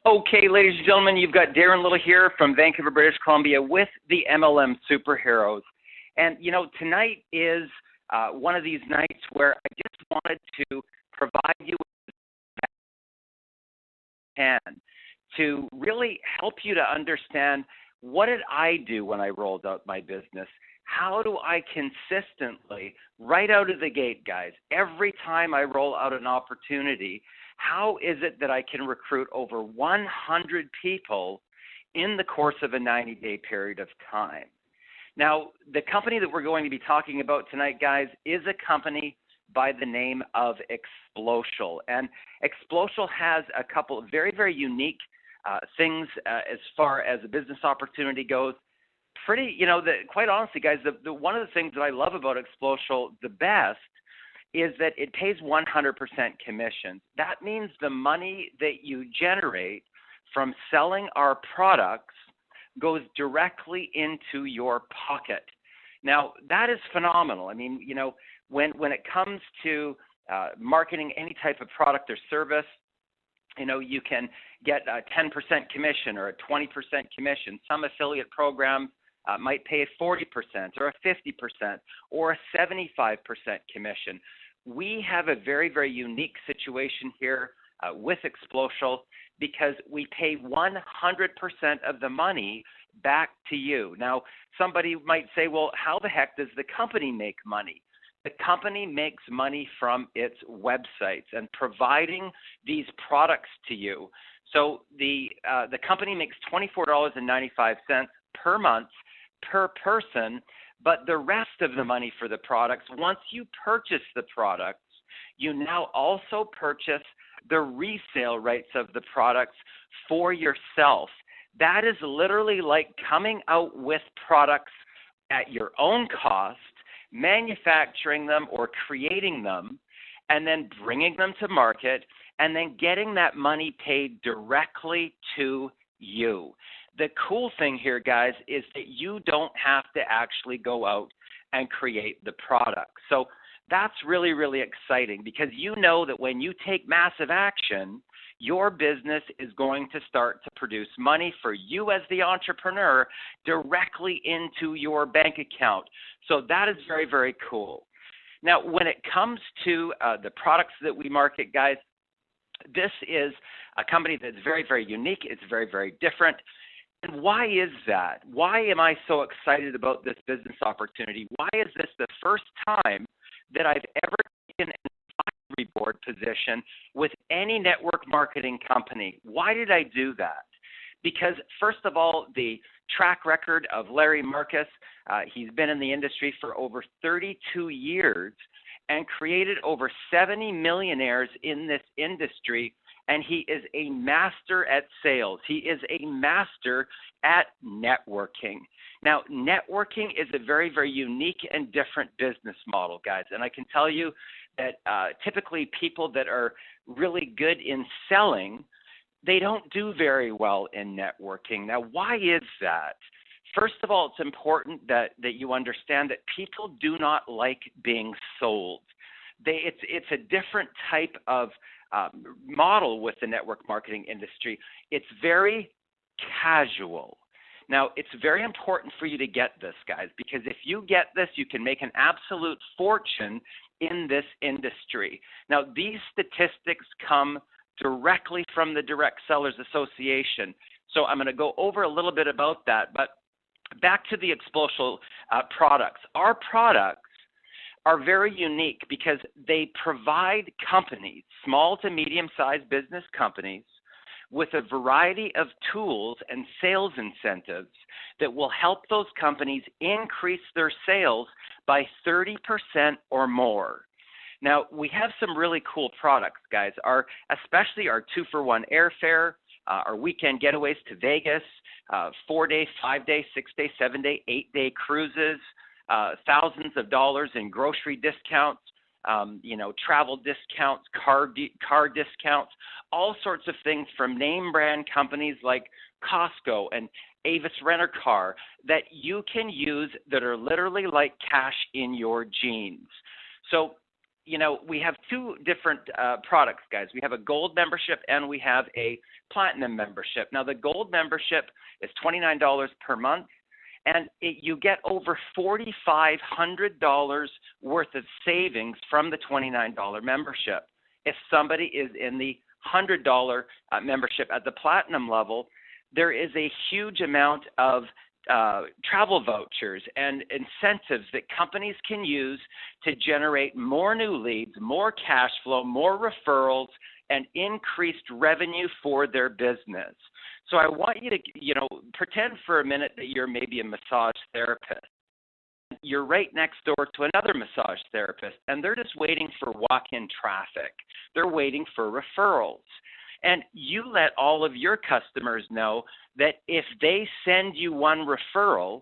Okay, ladies and gentlemen, you've got Darren Little here from Vancouver, British Columbia with the MLM Superheroes. And, tonight is one of these nights where I just wanted to provide you with a hand to really help you to understand what did I do when I rolled out my business? How do I consistently, right out of the gate, guys, every time I roll out an opportunity, how is it that I can recruit over 100 people in the course of a 90-day period of time? Now, the company that we're going to be talking about tonight, guys, is a company by the name of Explocial. And Explocial has a couple of very, very unique things as far as a business opportunity goes. Quite honestly, guys, one of the things that I love about Explocial the best is that it pays 100% commissions. That means the money that you generate from selling our products goes directly into your pocket. Now, that is phenomenal. I mean, when it comes to marketing any type of product or service, you can get a 10% commission or a 20% commission. Some affiliate programs might pay a 40% or a 50% or a 75% commission. We have a very, very unique situation here with Explocial because we pay 100% of the money back to you. Now, somebody might say, well, how the heck does the company make money? The company makes money from its websites and providing these products to you. So the company makes $24.95 per month per person, but the rest of the money for the products, once you purchase the products, you now also purchase the resale rights of the products for yourself. That is literally like coming out with products at your own cost, manufacturing them or creating them, and then bringing them to market, and then getting that money paid directly to you. The cool thing here, guys, is that you don't have to actually go out and create the product. So that's really, really exciting because you know that when you take massive action, your business is going to start to produce money for you as the entrepreneur directly into your bank account. So that is very, very cool. Now, when it comes to the products that we market, guys, this is a company that's very, very unique. It's very, very different. And why is that? Why am I so excited about this business opportunity? Why is this the first time that I've ever taken an advisory board position with any network marketing company? Why did I do that? Because first of all, the track record of Larry Marcus, he's been in the industry for over 32 years and created over 70 millionaires in this industry. And he is a master at sales. He is a master at networking. Now, networking is a very, very unique and different business model, guys. And I can tell you that typically people that are really good in selling, they don't do very well in networking. Now, why is that? First of all, it's important that you understand that people do not like being sold. It's a different type of model with the network marketing industry. It's very casual. Now, it's very important for you to get this, guys, because if you get this, you can make an absolute fortune in this industry. Now, these statistics come directly from the Direct Sellers Association. So I'm going to go over a little bit about that. But back to the Explocial products. Our products are very unique because they provide companies, small to medium-sized business companies, with a variety of tools and sales incentives that will help those companies increase their sales by 30% or more. Now, we have some really cool products, guys, especially our 2-for-1 airfare, our weekend getaways to Vegas, 4-day, 5-day, 6-day, 7-day, 8-day cruises, thousands of dollars in grocery discounts, travel discounts, car discounts, all sorts of things from name brand companies like Costco and Avis Rent-A-Car that you can use that are literally like cash in your jeans. So we have two different products, guys. We have a gold membership and we have a platinum membership. Now, the gold membership is $29 per month, and you get over $4,500 worth of savings from the $29 membership. If somebody is in the $100 membership at the platinum level, there is a huge amount of travel vouchers and incentives that companies can use to generate more new leads, more cash flow, more referrals, and increased revenue for their business. So I want you to, pretend for a minute that you're maybe a massage therapist. You're right next door to another massage therapist, and they're just waiting for walk-in traffic. They're waiting for referrals. And you let all of your customers know that if they send you one referral,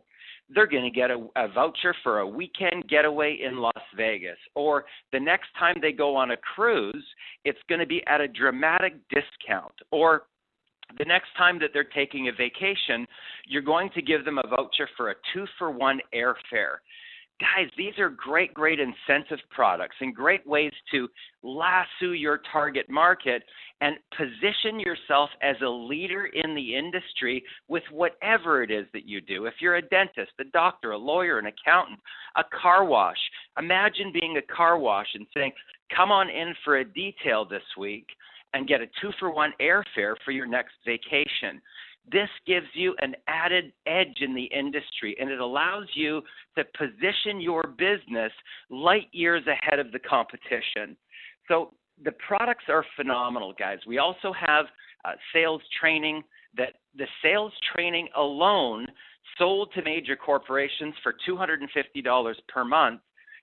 they're going to get a voucher for a weekend getaway in Las Vegas. Or the next time they go on a cruise, it's going to be at a dramatic discount. Or the next time that they're taking a vacation, you're going to give them a voucher for a 2-for-1 airfare. Guys, these are great, great incentive products and great ways to lasso your target market and position yourself as a leader in the industry with whatever it is that you do. If you're a dentist, a doctor, a lawyer, an accountant, a car wash, imagine being a car wash and saying, come on in for a detail this week and get a 2-for-1 airfare for your next vacation. This gives you an added edge in the industry, and it allows you to position your business light years ahead of the competition. So the products are phenomenal, guys. We also have sales training. That the sales training alone sold to major corporations for $250 per month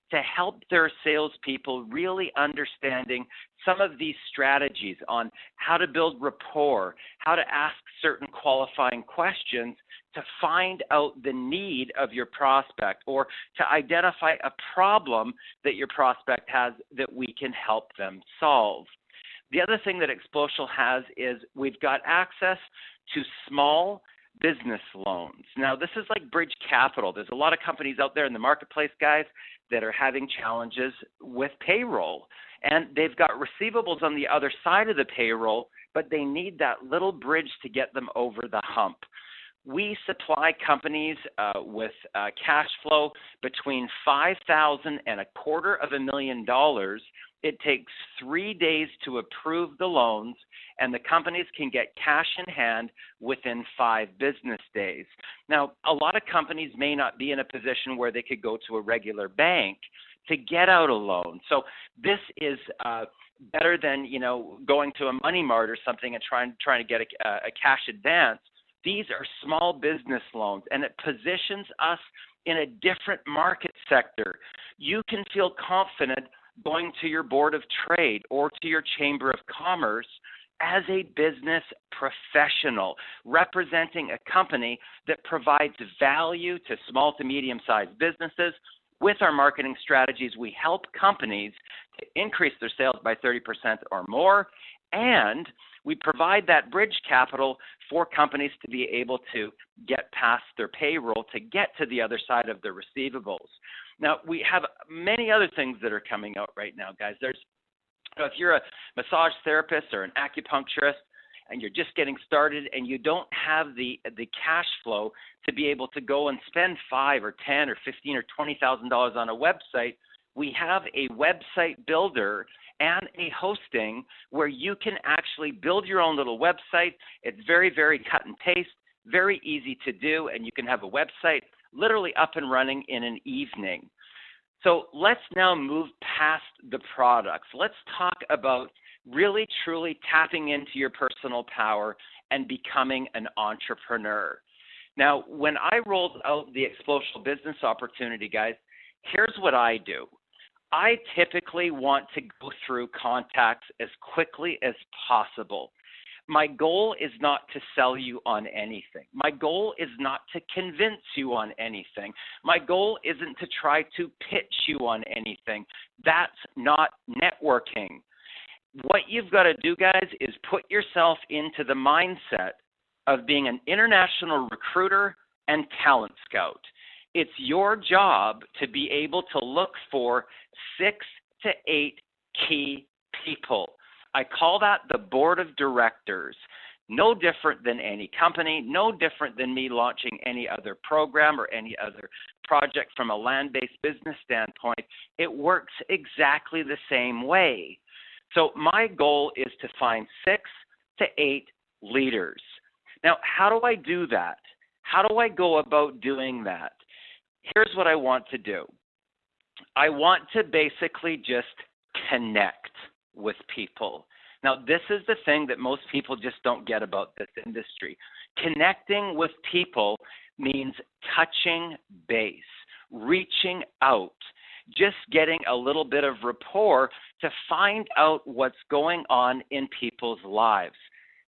to help their salespeople really understanding some of these strategies on how to build rapport, how to ask certain qualifying questions to find out the need of your prospect or to identify a problem that your prospect has that we can help them solve. The other thing that Explosial has is we've got access to small business loans. Now, this is like bridge capital. There's a lot of companies out there in the marketplace, guys, that are having challenges with payroll. And they've got receivables on the other side of the payroll, but they need that little bridge to get them over the hump. We supply companies with cash flow between $5,000 and $250,000. It takes 3 days to approve the loans, and the companies can get cash in hand within 5 business days. Now, a lot of companies may not be in a position where they could go to a regular bank to get out a loan. So this is better than going to a money mart or something and trying to get a cash advance. These are small business loans, and it positions us in a different market sector. You can feel confident going to your board of trade or to your chamber of commerce as a business professional, representing a company that provides value to small to medium-sized businesses. With our marketing strategies, we help companies to increase their sales by 30% or more, and we provide that bridge capital for companies to be able to get past their payroll to get to the other side of their receivables. Now, we have many other things that are coming out right now, guys. If you're a massage therapist or an acupuncturist and you're just getting started and you don't have the cash flow to be able to go and spend $5 or $10 or $15 or $20,000 on a website, we have a website builder and a hosting where you can actually build your own little website. It's very, very cut and paste, very easy to do, and you can have a website literally up and running in an evening. So let's now move past the products. Let's talk about really, truly tapping into your personal power and becoming an entrepreneur. Now, when I rolled out the Explosial Business Opportunity, guys, here's what I do. I typically want to go through contacts as quickly as possible. My goal is not to sell you on anything. My goal is not to convince you on anything. My goal isn't to try to pitch you on anything. That's not networking. What you've got to do, guys, is put yourself into the mindset of being an international recruiter and talent scout. It's your job to be able to look for 6 to 8 key people. I call that the board of directors. No different than any company, no different than me launching any other program or any other project from a land-based business standpoint. It works exactly the same way. So my goal is to find 6 to 8 leaders. Now, how do I do that? How do I go about doing that? Here's what I want to do. I want to basically just connect with people. Now, this is the thing that most people just don't get about this industry. Connecting with people means touching base, reaching out, just getting a little bit of rapport to find out what's going on in people's lives.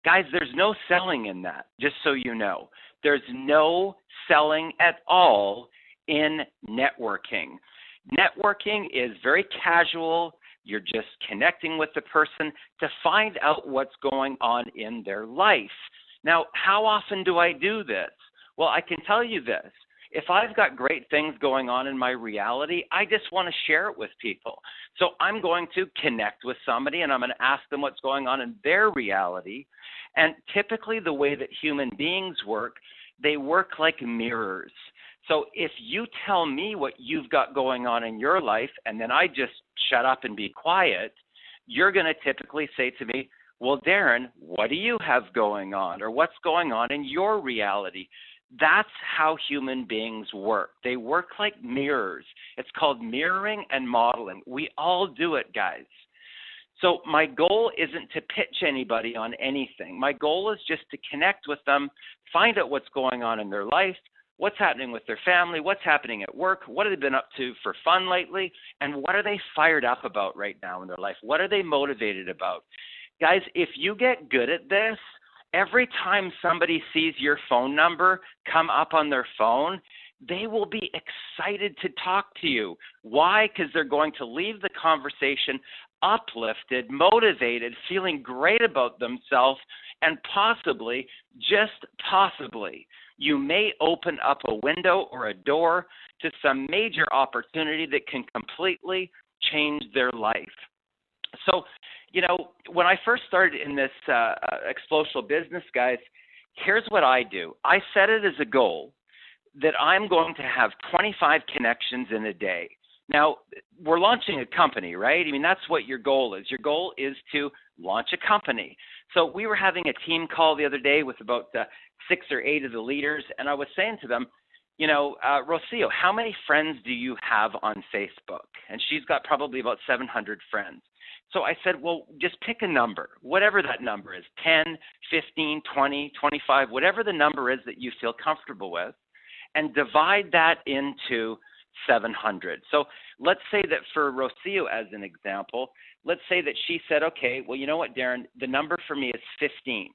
Guys, there's no selling in that, just so you know. There's no selling at all in networking. Networking is very casual. You're just connecting with the person to find out what's going on in their life. Now, how often do I do this? Well, I can tell you this. If I've got great things going on in my reality, I just want to share it with people. So I'm going to connect with somebody and I'm going to ask them what's going on in their reality. And typically the way that human beings work, they work like mirrors. So if you tell me what you've got going on in your life and then I just shut up and be quiet, you're going to typically say to me, well, Darren, what do you have going on? Or what's going on in your reality? That's how human beings work. They work like mirrors. It's called mirroring and modeling. We all do it, guys. So my goal isn't to pitch anybody on anything. My goal is just to connect with them, find out what's going on in their life, what's happening with their family, what's happening at work, what have they been up to for fun lately, and what are they fired up about right now in their life? What are they motivated about? Guys, if you get good at this, every time somebody sees your phone number come up on their phone, they will be excited to talk to you. Why? Because they're going to leave the conversation uplifted, motivated, feeling great about themselves, and possibly, just possibly, you may open up a window or a door to some major opportunity that can completely change their life. So, you know, when I first started in this explosive business, guys, here's what I do. I set it as a goal that I'm going to have 25 connections in a day. Now, we're launching a company, right? I mean, that's what your goal is. Your goal is to launch a company. So we were having a team call the other day with about 6 or 8 of the leaders, and I was saying to them, you know, Rocio, how many friends do you have on Facebook? And she's got probably about 700 friends. So I said, well, just pick a number, whatever that number is, 10, 15, 20, 25, whatever the number is that you feel comfortable with, and divide that into 700. So let's say that for Rocio, as an example, let's say that she said, okay, well, you know what, Darren, the number for me is 15.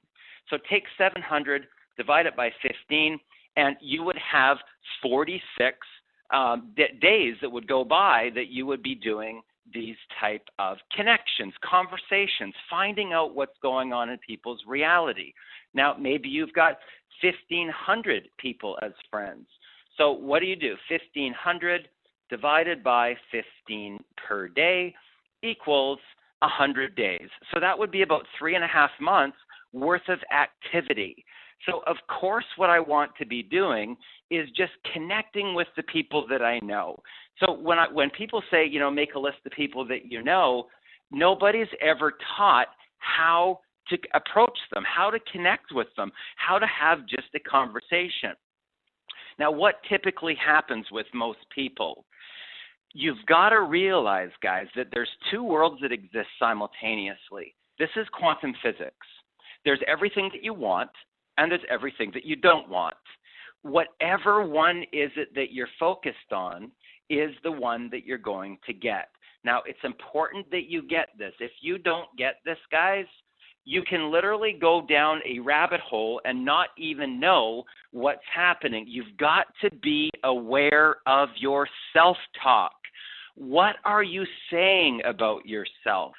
So take 700, divide it by 15, and you would have 46 days that would go by that you would be doing these type of connections, conversations, finding out what's going on in people's reality. Now, maybe you've got 1,500 people as friends. So what do? 1,500 divided by 15 per day equals 100 days. So that would be about 3.5 months worth of activity. So of course what I want to be doing is just connecting with the people that I know. So when people say, you know, make a list of people that you know, nobody's ever taught how to approach them, how to connect with them, how to have just a conversation. Now, what typically happens with most people? You've got to realize, guys, that there's 2 worlds that exist simultaneously. This is quantum physics. There's everything that you want, and there's everything that you don't want. Whatever one is it that you're focused on is the one that you're going to get. Now, it's important that you get this. If you don't get this, guys, you can literally go down a rabbit hole and not even know what's happening. You've got to be aware of your self-talk. What are you saying about yourself?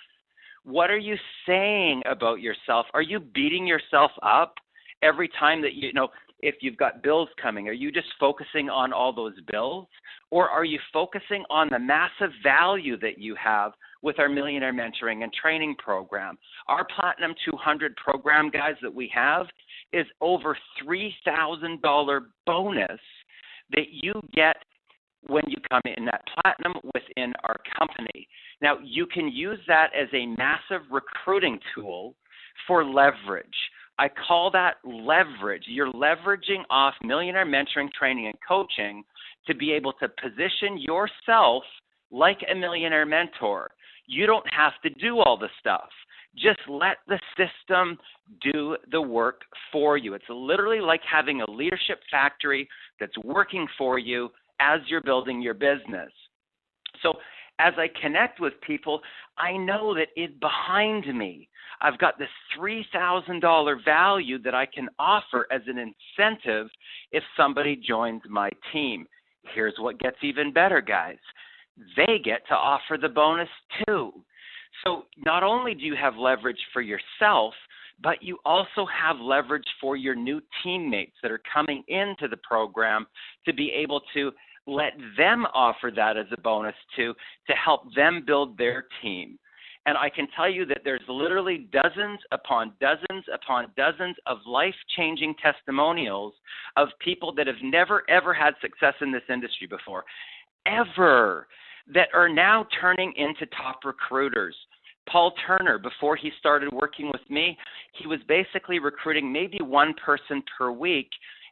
What are you saying about yourself? Are you beating yourself up every time that you know? if you've got bills coming, are you just focusing on all those bills? Or are you focusing on the massive value that you have with our Millionaire Mentoring and Training program? Our Platinum 200 program, guys, that we have is over $3,000 bonus that you get when you come in that platinum within our company. Now, you can use that as a massive recruiting tool for leverage. I call that leverage. You're leveraging off Millionaire Mentoring, Training, and Coaching to be able to position yourself like a millionaire mentor. You don't have to do all the stuff. Just let the system do the work for you. It's literally like having a leadership factory that's working for you as you're building your business. So as I connect with people, I know that behind me, I've got this $3,000 value that I can offer as an incentive if somebody joins my team. Here's what gets even better, guys. They get to offer the bonus too. So not only do you have leverage for yourself, but you also have leverage for your new teammates that are coming into the program to be able to let them offer that as a bonus too, to help them build their team. And I can tell you that there's literally dozens upon dozens upon dozens of life-changing testimonials of people that have never, ever had success in this industry before, ever, that are now turning into top recruiters. Paul Turner, before he started working with me, he was basically recruiting maybe one person per week.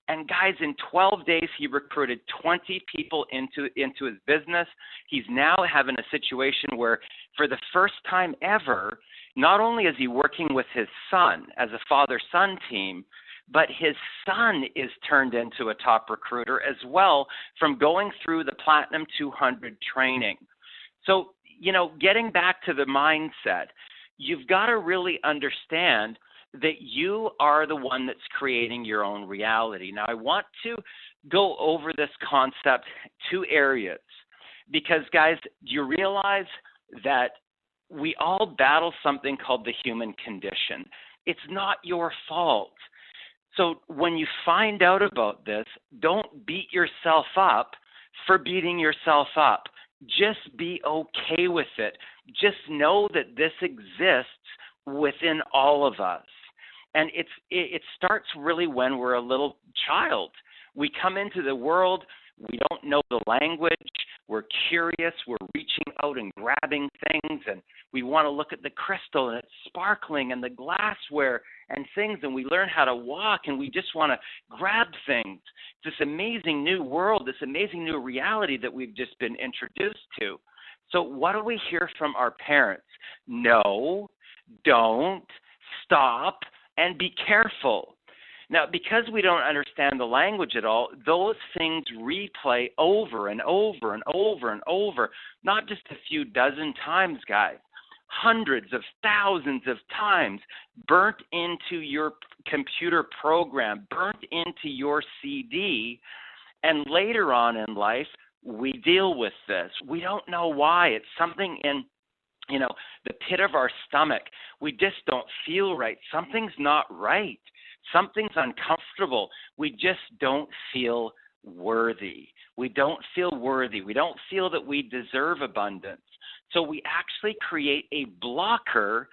And guys, in 12 days, he recruited 20 people into his business. He's now having a situation where, for the first time ever, not only is he working with his son as a father-son team, but his son is turned into a top recruiter as well from going through the Platinum 200 training. So, getting back to the mindset, you've got to really understand that you are the one that's creating your own reality. Now, I want to go over this concept, 2 areas, because, guys, do you realize that we all battle something called the human condition? It's not your fault. So when you find out about this, don't beat yourself up for beating yourself up. Just be okay with it. Just know that this exists within all of us. And it starts really when we're a little child. We come into the world, we don't know the language, we're curious, we're reaching out and grabbing things, and we want to look at the crystal and it's sparkling and the glassware and things, and we learn how to walk and we just want to grab things. It's this amazing new world, this amazing new reality that we've just been introduced to. So what do we hear from our parents? No, don't, stop, and be careful. Now, because we don't understand the language at all, those things replay over and over and over and over, not just a few dozen times, guys, hundreds of thousands of times, burnt into your computer program, burnt into your CD, and later on in life, we deal with this. We don't know why. It's something in the pit of our stomach. We just don't feel right. Something's not right. Something's uncomfortable. We just don't feel worthy. We don't feel worthy. We don't feel that we deserve abundance. So we actually create a blocker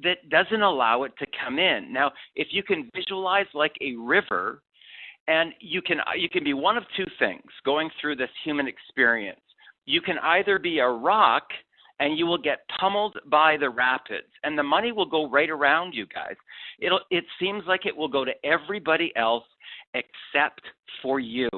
that doesn't allow it to come in. Now, if you can visualize like a river, and you can be one of 2 things going through this human experience. You can either be a rock and you will get pummeled by the rapids, and the money will go right around you, guys. It seems like it will go to everybody else except for you.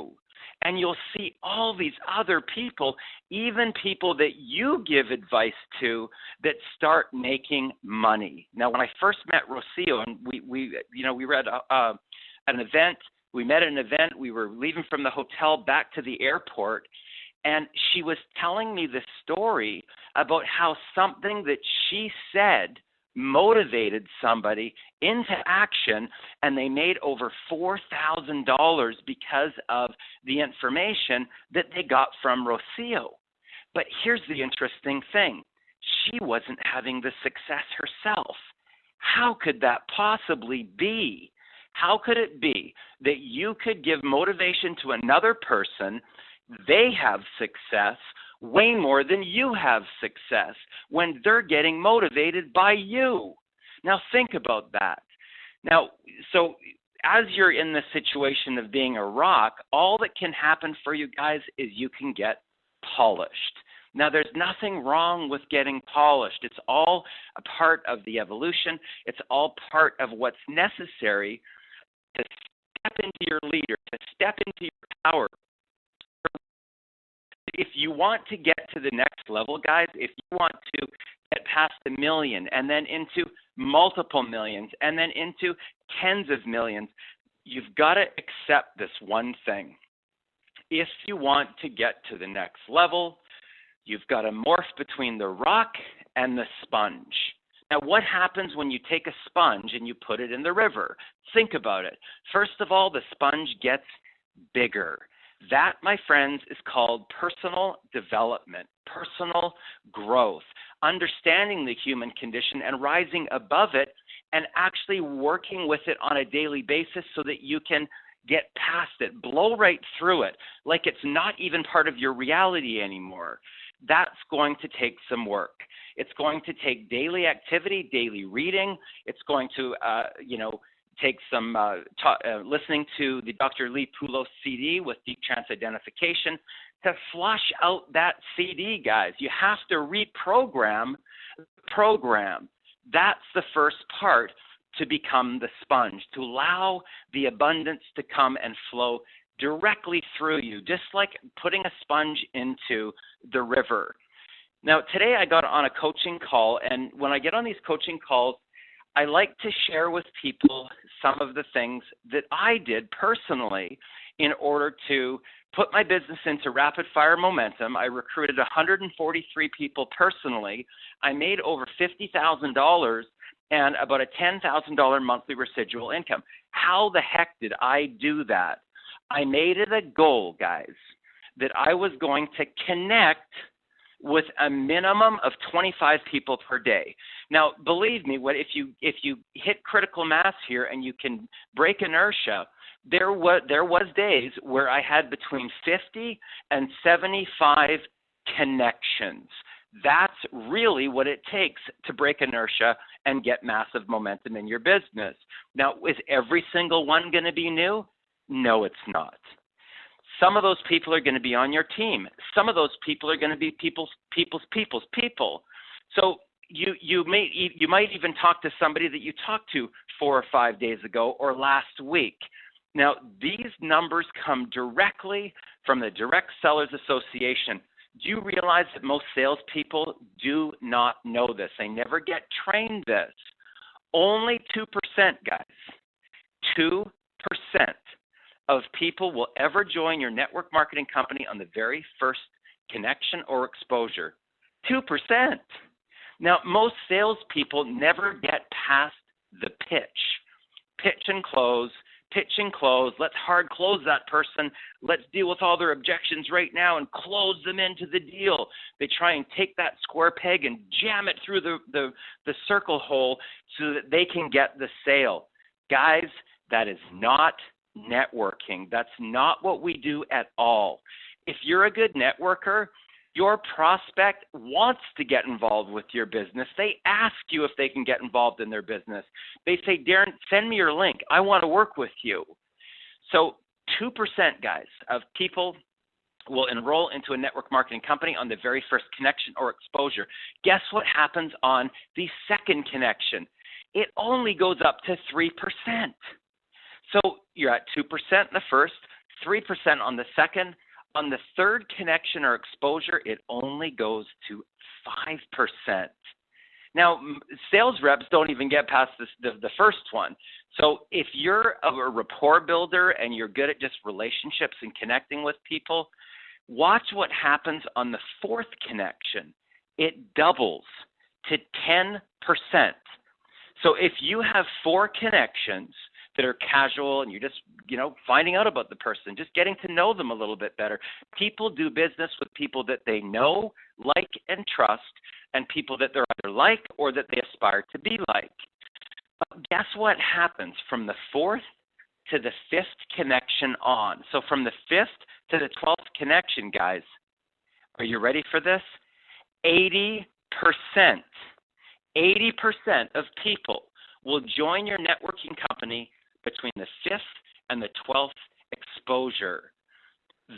And you'll see all these other people, even people that you give advice to, that start making money. Now, when I first met Rocio, and we were at an event, we met at an event, we were leaving from the hotel back to the airport, and she was telling me the story about how something that she said motivated somebody into action, and they made over $4,000 because of the information that they got from Rocio. But here's the interesting thing. She wasn't having the success herself. How could that possibly be? How could it be that you could give motivation to another person, they have success way more than you have success when they're getting motivated by you? Now think about that. Now, so as you're in the situation of being a rock, all that can happen for you guys is you can get polished. Now, there's nothing wrong with getting polished. It's all a part of the evolution. It's all part of what's necessary to step into your leader, to step into your power. If you want to get to the next level, guys, if you want to get past $1 million and then into multiple millions and then into tens of millions, you've got to accept this one thing. If you want to get to the next level, you've got to morph between the rock and the sponge. Now, what happens when you take a sponge and you put it in the river? Think about it. First of all, the sponge gets bigger. That, my friends, is called personal development, personal growth, understanding the human condition and rising above it and actually working with it on a daily basis so that you can get past it, blow right through it, like it's not even part of your reality anymore. That's going to take some work. It's going to take daily activity, daily reading. It's going to, take some listening to the Dr. Lee Poulos CD with Deep Trance Identification to flush out that CD, guys. You have to reprogram the program. That's the first part to become the sponge, to allow the abundance to come and flow directly through you, just like putting a sponge into the river. Now, today I got on a coaching call, and when I get on these coaching calls, I like to share with people some of the things that I did personally in order to put my business into rapid fire momentum. I recruited 143 people personally. I made over $50,000 and about a $10,000 monthly residual income. How the heck did I do that? I made it a goal, guys, that I was going to connect with a minimum of 25 people per day. Now, believe me, if you hit critical mass here and you can break inertia, there was days where I had between 50 and 75 connections. That's really what it takes to break inertia and get massive momentum in your business. Now, is every single one going to be new? No, it's not. Some of those people are going to be on your team. Some of those people are going to be people's people. So you might even talk to somebody that you talked to 4 or 5 days ago or last week. Now, these numbers come directly from the Direct Sellers Association. Do you realize that most salespeople do not know this? They never get trained this. Only 2%, guys, 2% of people will ever join your network marketing company on the very first connection or exposure. 2%. Now, most salespeople never get past the pitch. Pitch and close. Let's hard close that person. Let's deal with all their objections right now and close them into the deal. They try and take that square peg and jam it through the circle hole so that they can get the sale. Guys, that is not networking. That's not what we do at all. If you're a good networker, your prospect wants to get involved with your business. They ask you if they can get involved in their business. They say, Darren, send me your link. I want to work with you. So 2%, guys, of people will enroll into a network marketing company on the very first connection or exposure. Guess what happens on the second connection? It only goes up to 3%. So you're at 2% in the first, 3% on the second. On the third connection or exposure, it only goes to 5%. Now, sales reps don't even get past the first one. So if you're a rapport builder and you're good at just relationships and connecting with people, watch what happens on the fourth connection. It doubles to 10%. So if you have 4 connections that are casual and you're just, finding out about the person, just getting to know them a little bit better. People do business with people that they know, like, and trust, and people that they're either like or that they aspire to be like. But guess what happens from the 4th to the 5th connection on. So from the 5th to the 12th connection, guys, are you ready for this? 80% of people will join your networking company between the 5th and the 12th exposure.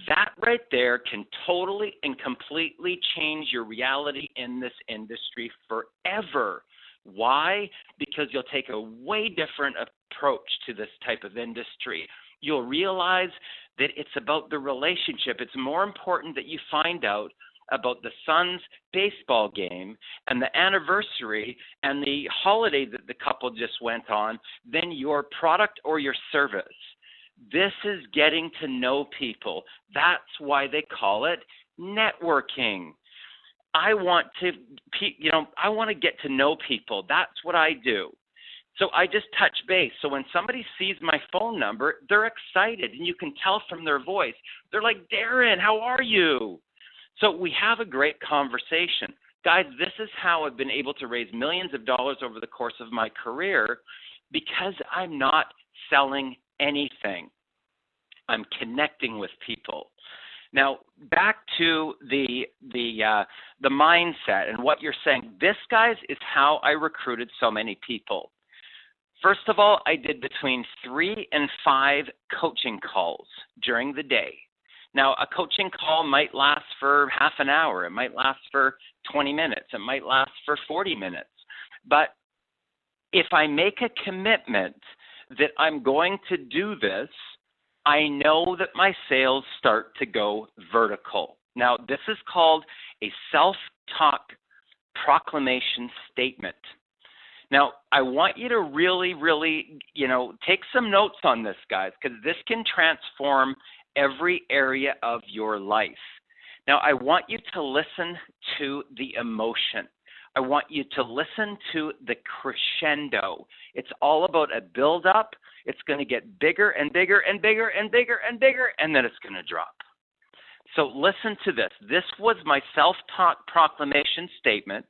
That right there can totally and completely change your reality in this industry forever. Why? Because you'll take a way different approach to this type of industry. You'll realize that it's about the relationship. It's more important that you find out about the son's baseball game and the anniversary and the holiday that the couple just went on than your product or your service. This is getting to know people. That's why they call it networking. I want to get to know people. That's what I do. So I just touch base. So when somebody sees my phone number, they're excited, and you can tell from their voice. They're like, Darren, how are you? So we have a great conversation. Guys, this is how I've been able to raise millions of dollars over the course of my career, because I'm not selling anything. I'm connecting with people. Now, back to the mindset and what you're saying. This, guys, is how I recruited so many people. First of all, I did between 3 and 5 coaching calls during the day. Now, a coaching call might last for half an hour. It might last for 20 minutes. It might last for 40 minutes. But if I make a commitment that I'm going to do this, I know that my sales start to go vertical. Now, this is called a self-talk proclamation statement. Now, I want you to really, take some notes on this, guys, because this can transform every area of your life. Now, I want you to listen to the emotion. I want you to listen to the crescendo. It's all about a build-up. It's going to get bigger and bigger and bigger and bigger and bigger, and then it's going to drop. So listen to this. This was my self-talk proclamation statement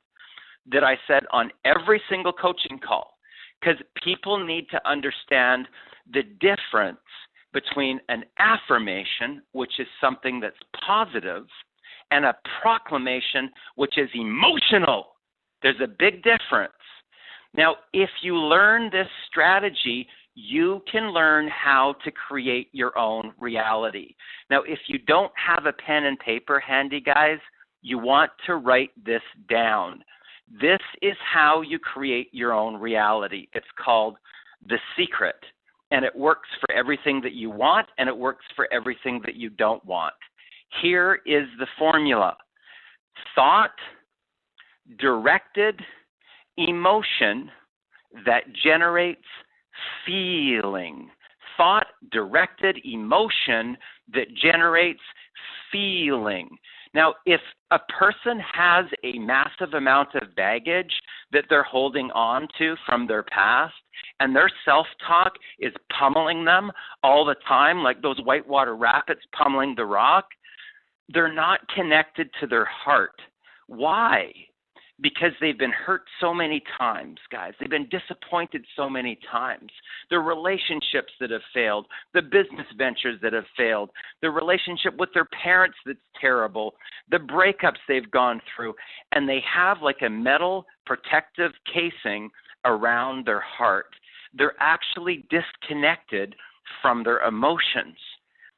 that I said on every single coaching call, because people need to understand the difference between an affirmation, which is something that's positive, and a proclamation, which is emotional. There's a big difference. Now, if you learn this strategy, you can learn how to create your own reality. Now, if you don't have a pen and paper handy, guys, you want to write this down. This is how you create your own reality. It's called The Secret, and it works for everything that you want, and it works for everything that you don't want. Here is the formula. Thought, directed emotion that generates feeling. Thought, directed emotion that generates feeling. Now, if a person has a massive amount of baggage that they're holding on to from their past, and their self-talk is pummeling them all the time, like those whitewater rapids pummeling the rock, they're not connected to their heart. Why? Because they've been hurt so many times, guys. They've been disappointed so many times. The relationships that have failed, the business ventures that have failed, the relationship with their parents that's terrible, the breakups they've gone through, and they have like a metal protective casing around their heart. They're actually disconnected from their emotions.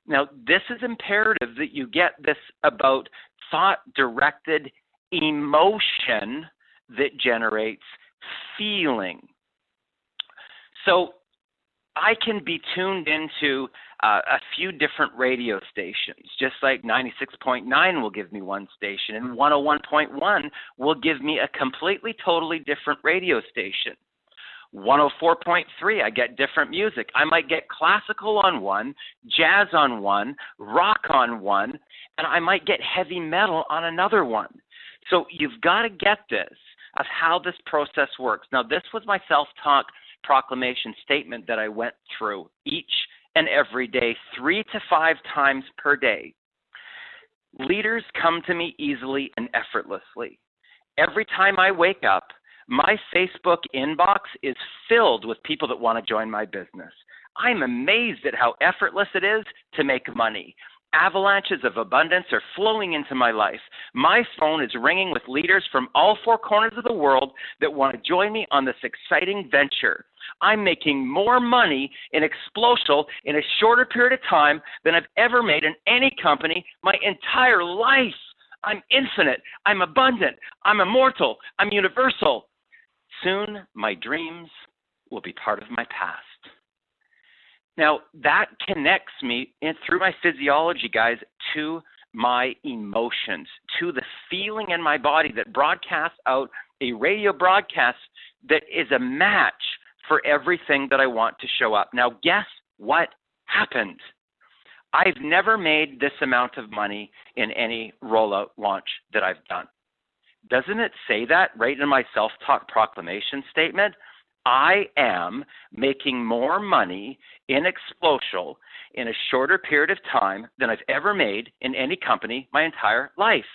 Now, this is imperative that you get this about thought-directed emotion that generates feeling. So I can be tuned into a few different radio stations, just like 96.9 will give me one station, and 101.1 will give me a completely, totally different radio station. 104.3, I get different music. I might get classical on one, jazz on one, rock on one, and I might get heavy metal on another one. So you've got to get this of how this process works. Now, this was my self-talk proclamation statement that I went through each and every day, 3 to 5 times per day. Leaders come to me easily and effortlessly. Every time I wake up, My Facebook inbox is filled with people that want to join my business. I'm amazed at how effortless it is to make money. Avalanches of abundance are flowing into my life. My phone is ringing with leaders from all four corners of the world that want to join me on this exciting venture. I'm making more money in Explosial in a shorter period of time than I've ever made in any company my entire life. I'm infinite. I'm abundant. I'm immortal. I'm universal. Soon, my dreams will be part of my past. Now, that connects me through my physiology, guys, to my emotions, to the feeling in my body that broadcasts out a radio broadcast that is a match for everything that I want to show up. Now, guess what happened? I've never made this amount of money in any rollout launch that I've done. Doesn't it say that right in my self-talk proclamation statement? I am making more money in Explosial in a shorter period of time than I've ever made in any company my entire life.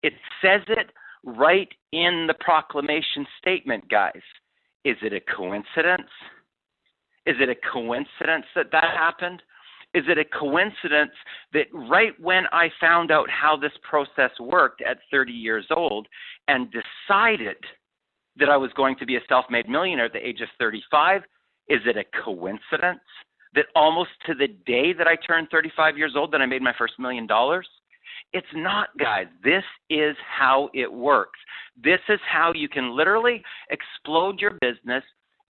It says it right in the proclamation statement, guys. Is it a coincidence? Is it a coincidence that that happened? Is it a coincidence that right when I found out how this process worked at 30 years old and decided that I was going to be a self-made millionaire at the age of 35, is it a coincidence that almost to the day that I turned 35 years old that I made my first $1 million? It's not, guys. This is how it works. This is how you can literally explode your business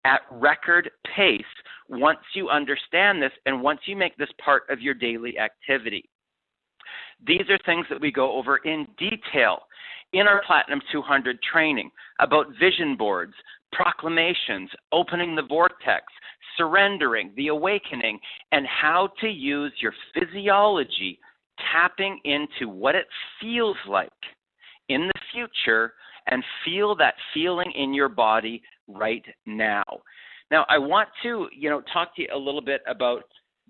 at record pace once you understand this and once you make this part of your daily activity. These are things that we go over in detail in our Platinum 200 training about vision boards, proclamations, opening the vortex, surrendering, the awakening, and how to use your physiology, tapping into what it feels like in the future and feel that feeling in your body right now. Now, I want to, talk to you a little bit about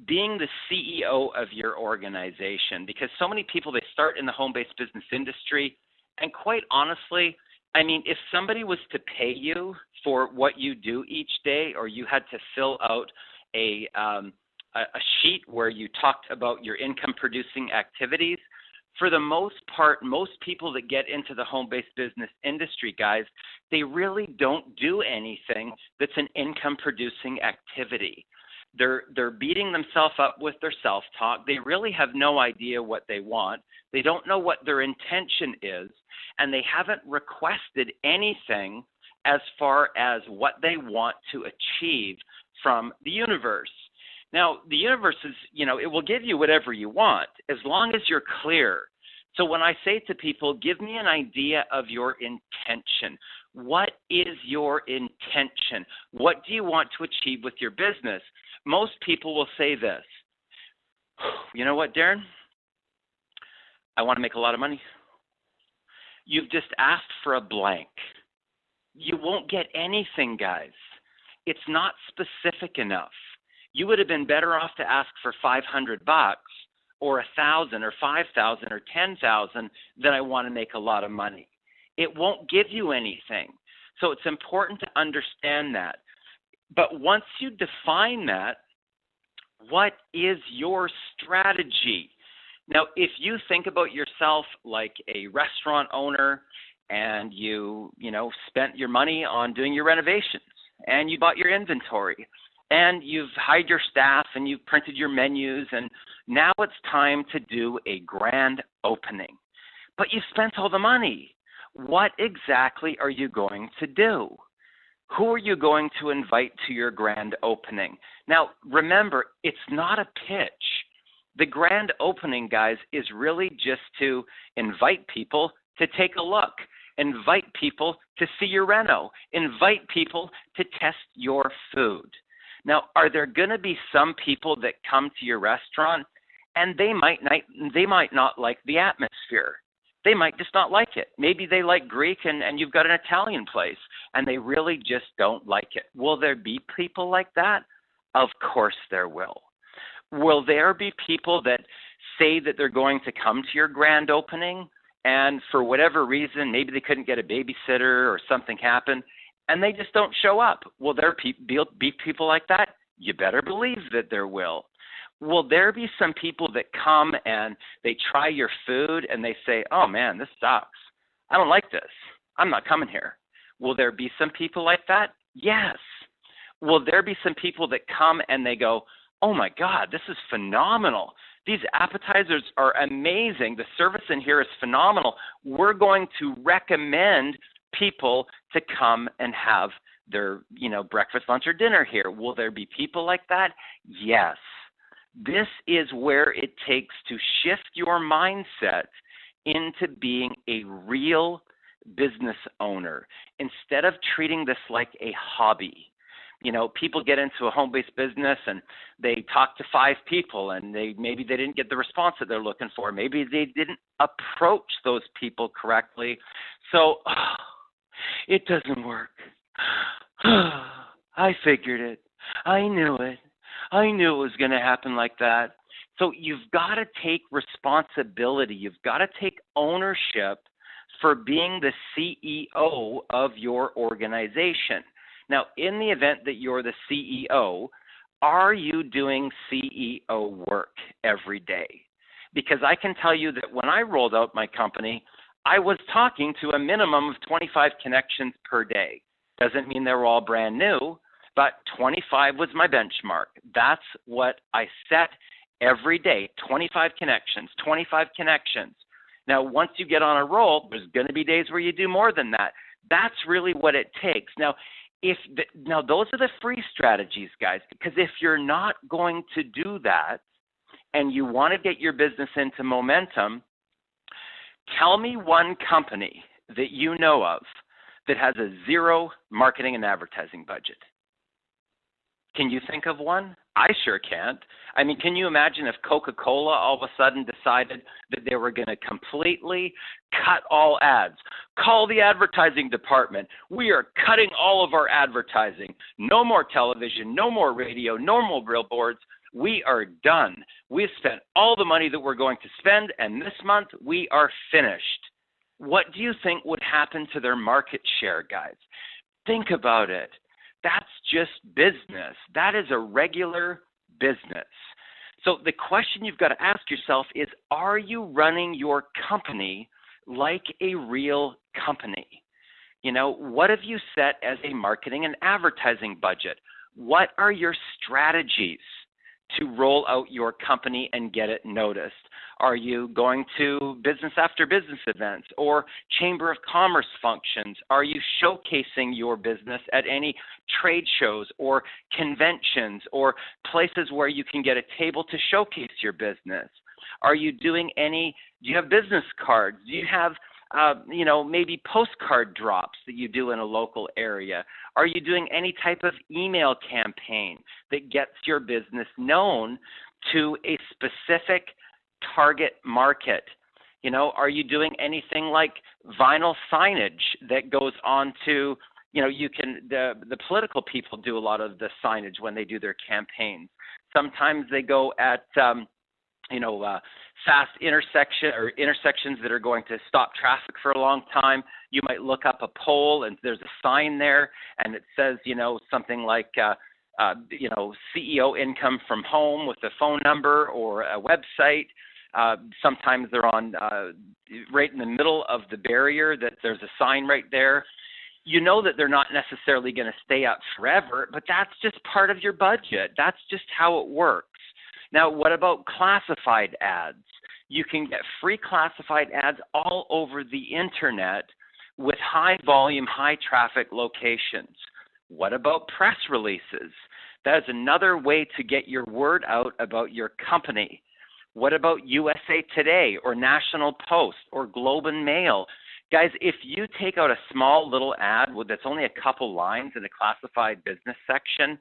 being the CEO of your organization, because so many people, they start in the home-based business industry, and quite honestly, I mean, if somebody was to pay you for what you do each day, or you had to fill out a sheet where you talked about your income-producing activities, for the most part, most people that get into the home-based business industry, guys, they really don't do anything that's an income-producing activity. They're beating themselves up with their self-talk. They really have no idea what they want. They don't know what their intention is, and they haven't requested anything as far as what they want to achieve from the universe. Now, the universe is, it will give you whatever you want as long as you're clear. So when I say to people, give me an idea of your intention. What is your intention? What do you want to achieve with your business? Most people will say this. You know what, Darren? I want to make a lot of money. You've just asked for a blank. You won't get anything, guys. It's not specific enough. You would have been better off to ask for $500 or 1,000 or 5,000 or 10,000 than I want to make a lot of money. It won't give you anything. So it's important to understand that. But once you define that, what is your strategy? Now, if you think about yourself like a restaurant owner and you spent your money on doing your renovations and you bought your inventory and you've hired your staff and you've printed your menus and now it's time to do a grand opening. But you spent all the money. What exactly are you going to do? Who are you going to invite to your grand opening? Now, remember, it's not a pitch. The grand opening, guys, is really just to invite people to take a look, invite people to see your reno, invite people to test your food. Now, are there going to be some people that come to your restaurant and they might not like the atmosphere? They might just not like it. Maybe they like Greek and you've got an Italian place and they really just don't like it. Will there be people like that? Of course there will. Will there be people that say that they're going to come to your grand opening and for whatever reason, maybe they couldn't get a babysitter or something happened, and they just don't show up. Will there be people like that? You better believe that there will. Will there be some people that come and they try your food and they say, oh man, this sucks. I don't like this. I'm not coming here. Will there be some people like that? Yes. Will there be some people that come and they go, oh my God, this is phenomenal. These appetizers are amazing. The service in here is phenomenal. We're going to recommend people to come and have their, breakfast, lunch, or dinner here. Will there be people like that? Yes. This is where it takes to shift your mindset into being a real business owner instead of treating this like a hobby. People get into a home-based business and they talk to 5 people and maybe they didn't get the response that they're looking for. Maybe they didn't approach those people correctly. So it doesn't work. I figured it. I knew it. I knew it was going to happen like that. So you've got to take responsibility. You've got to take ownership for being the CEO of your organization. Now, in the event that you're the CEO, are you doing CEO work every day? Because I can tell you that when I rolled out my company, I was talking to a minimum of 25 connections per day. Doesn't mean they were all brand new, but 25 was my benchmark. That's what I set every day, 25 connections, 25 connections. Now, once you get on a roll, there's going to be days where you do more than that. That's really what it takes. Now, those are the free strategies, guys, because if you're not going to do that and you want to get your business into momentum, tell me one company that you know of that has a zero marketing and advertising budget. Can you think of one? I sure can't. I mean, can you imagine if Coca-Cola all of a sudden decided that they were going to completely cut all ads? Call the advertising department. We are cutting all of our advertising. No more television, no more radio, no more billboards. We are done. We've spent all the money that we're going to spend, and this month we are finished. What do you think would happen to their market share, guys? Think about it. That's just business. That is a regular business. So the question you've got to ask yourself is, are you running your company like a real company? What have you set as a marketing and advertising budget? What are your strategies to roll out your company and get it noticed? Are you going to business after business events or chamber of commerce functions? Are you showcasing your business at any trade shows or conventions or places where you can get a table to showcase your business? Are you do you have business cards? Do you have maybe postcard drops that you do in a local area? Are you doing any type of email campaign that gets your business known to a specific target market? Are you doing anything like vinyl signage that goes on to, the political people do a lot of the signage when they do their campaigns. Sometimes they go at, fast intersections that are going to stop traffic for a long time. You might look up a pole and there's a sign there and it says, something like, CEO income from home with a phone number or a website. Sometimes they're on right in the middle of the barrier that there's a sign right there. You know that they're not necessarily going to stay up forever, but that's just part of your budget. That's just how it works. Now, what about classified ads? You can get free classified ads all over the internet with high volume, high traffic locations. What about press releases? That is another way to get your word out about your company. What about USA Today or National Post or Globe and Mail? Guys, if you take out a small little ad that's only a couple lines in a classified business section,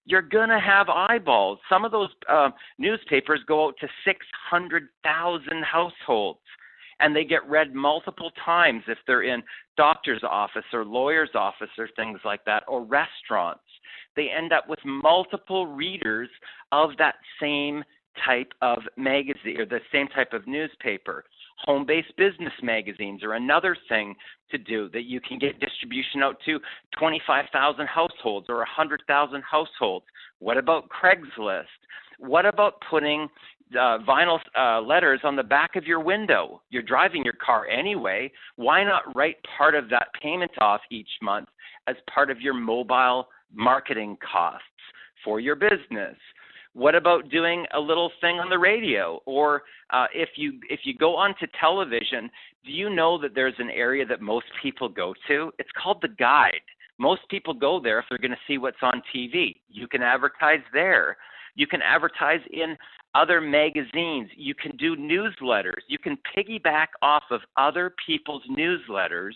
you're going to have eyeballs. Some of those newspapers go out to 600,000 households, and they get read multiple times if they're in doctor's office or lawyer's office or things like that, or restaurants. They end up with multiple readers of that same type of magazine or the same type of newspaper. Home-based business magazines are another thing to do that you can get distribution out to 25,000 households or 100,000 households. What about Craigslist? What about putting vinyl letters on the back of your window? You're driving your car anyway. Why not write part of that payment off each month as part of your mobile marketing costs for your business? What about doing a little thing on the radio? Or if you go onto television, do you know that there's an area that most people go to? It's called the guide. Most people go there if they're going to see what's on TV. You can advertise there. You can advertise in other magazines. You can do newsletters. You can piggyback off of other people's newsletters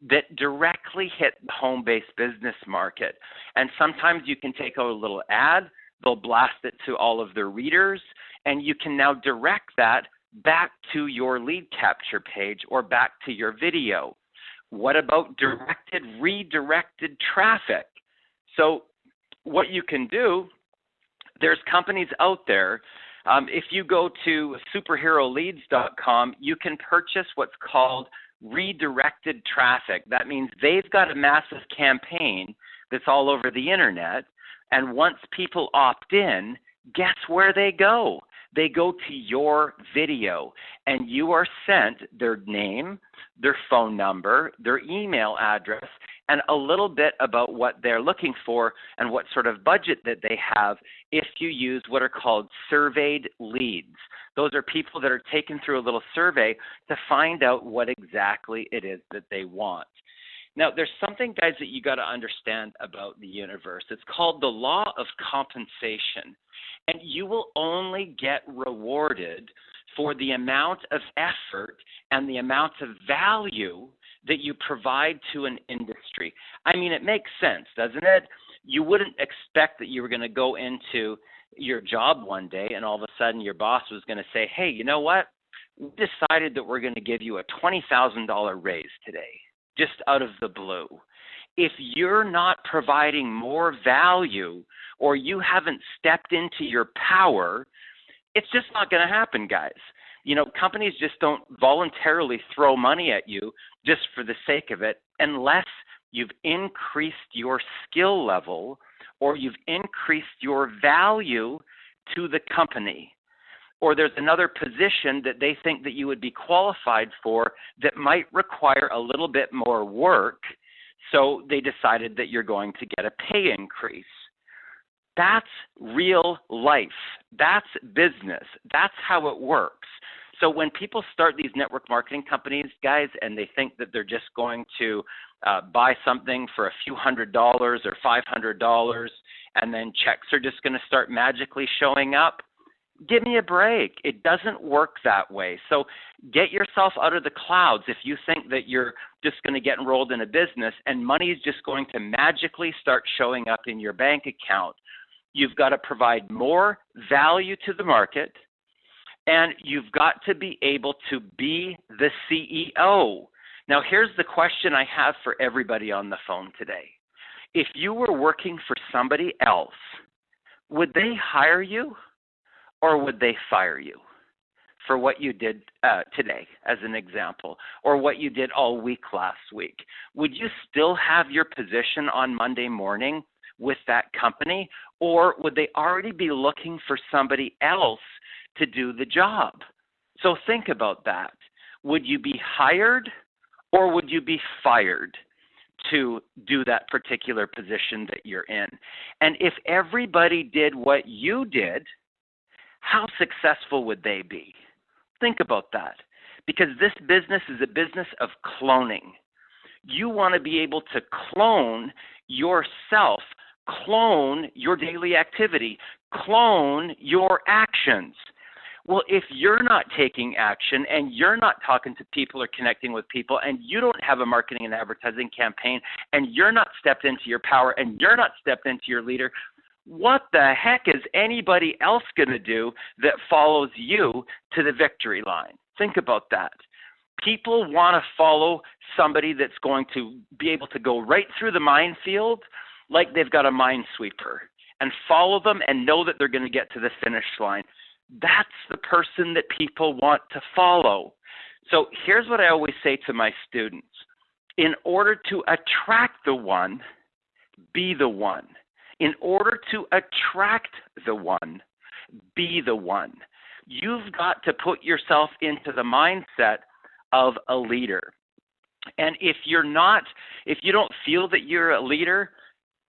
that directly hit the home-based business market. And sometimes you can take out a little ad. They'll blast it to all of their readers, and you can now direct that back to your lead capture page or back to your video. What about redirected traffic? So what you can do, there's companies out there. If you go to superheroleads.com, you can purchase what's called redirected traffic. That means they've got a massive campaign that's all over the internet. And once people opt in, guess where they go? They go to your video, and you are sent their name, their phone number, their email address, and a little bit about what they're looking for and what sort of budget that they have if you use what are called surveyed leads. Those are people that are taken through a little survey to find out what exactly it is that they want. Now, there's something, guys, that you got to understand about the universe. It's called the law of compensation. And you will only get rewarded for the amount of effort and the amount of value that you provide to an industry. I mean, it makes sense, doesn't it? You wouldn't expect that you were going to go into your job one day and all of a sudden your boss was going to say, hey, you know what? We decided that we're going to give you a $20,000 raise today, just out of the blue. If you're not providing more value or you haven't stepped into your power, it's just not going to happen, guys. You know, companies just don't voluntarily throw money at you just for the sake of it unless you've increased your skill level or you've increased your value to the company. Or there's another position that they think that you would be qualified for that might require a little bit more work, so they decided that you're going to get a pay increase. That's real life. That's business. That's how it works. So when people start these network marketing companies, guys, and they think that they're just going to buy something for a few $100s or $500 and then checks are just going to start magically showing up, give me a break. It doesn't work that way. So get yourself out of the clouds if you think that you're just going to get enrolled in a business and money is just going to magically start showing up in your bank account. You've got to provide more value to the market, and you've got to be able to be the CEO. Now, here's the question I have for everybody on the phone today. If you were working for somebody else, would they hire you? Or would they fire you for what you did today, as an example, or what you did all week last week? Would you still have your position on Monday morning with that company, or would they already be looking for somebody else to do the job? So think about that. Would you be hired, or would you be fired to do that particular position that you're in? And if everybody did what you did, how successful would they be? Think about that. Because this business is a business of cloning. You want to be able to clone yourself, clone your daily activity, clone your actions. Well, if you're not taking action and you're not talking to people or connecting with people and you don't have a marketing and advertising campaign and you're not stepped into your power and you're not stepped into your leader, what the heck is anybody else going to do that follows you to the victory line? Think about that. People want to follow somebody that's going to be able to go right through the minefield like they've got a minesweeper and follow them and know that they're going to get to the finish line. That's the person that people want to follow. So here's what I always say to my students. In order to attract the one, be the one. In order to attract the one, be the one. You've got to put yourself into the mindset of a leader. And if you don't feel that you're a leader,